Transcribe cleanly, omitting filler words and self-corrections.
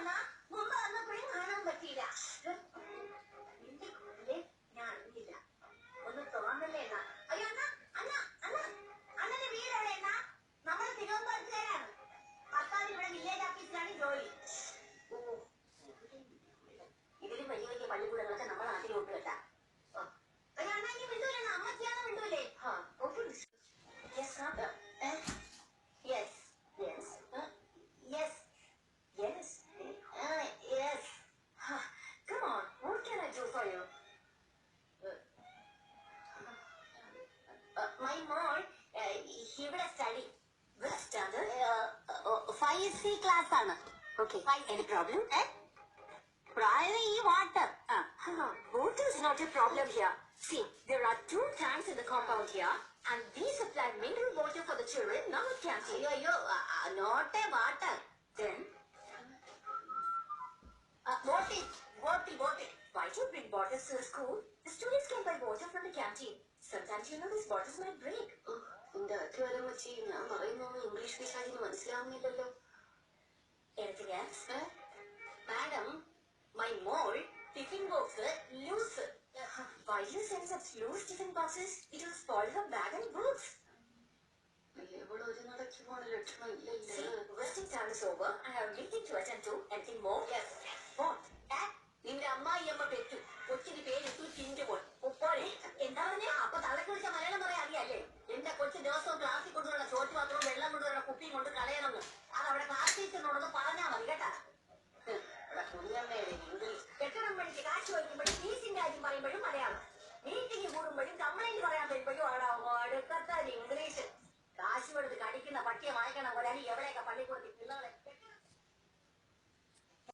വന്നാ മുമ്പ് വന്നപ്പോഴും കാണാൻ പറ്റിയില്ല. ഞാൻ അറിഞ്ഞില്ല. ഒന്ന് തുറന്നല്ലേ എന്നാ. അയ്യോ അണ്ണ അണ്ണ അണ്ണ അണ്ണന്റെ വീട് എവിടെ എന്നാ? നമ്മൾ തിരുവനന്തപുരത്തുകാരാണ്. ഭർത്താവ് ഇവിടെ വില്ലേജ് ഓഫീസിലാണ് ജോലി. ഓ, ഇതിലും വലിയ വലിയ പള്ളിക്കൂടങ്ങളൊക്കെ നമ്മളെ നാട്ടിലോട്ട് കേട്ടാ. അയ്യോ അണ്ണ ഇനി മിണ്ടൂലേ? അമ്മച്ചിയാണോ മിണ്ടൂലേ? Yes, sir. Yes. Yes. Yes. Yes. Yes. Come on. What can I do for you? My mom, he will study. Which standard? 5C class ആണ്. Okay. Any problem? Primary water. Water is not a problem here. See, there are 2 tanks in the compound here, and these supply mineral water for the children, not a canteen. Not a water. Then, bottle. Why do you bring bottles to the school? The students can buy water from the canteen. Sometimes you know these bottles might break. Anything else? Madam, my mold tiffin box loose. Why do you send such loose tiffin boxes? It will spoil the bag and books. See, wasting time is over. I have a meeting to attend to. Anything more? Yes. What? നിന്റെ അമ്മായിയമ്മ പെറ്റു കൊച്ചിന് പേരിട്ടു ചിഞ്ചു പോയി ഉപ്പോനെ എന്താ പറഞ്ഞ അപ്പൊ തലക്ക് വിളിച്ച മലയാളം പറയാൻ അറിയാല്ലേ? എന്റെ കൊച്ചു ദിവസവും ക്ലാസ്സിൽ കൊണ്ടുവരുന്ന ചോറ്റുപാത്രവും വെള്ളം കൊണ്ടുവരുന്ന കുപ്പിയും കൊണ്ട് കളയണമെന്ന്.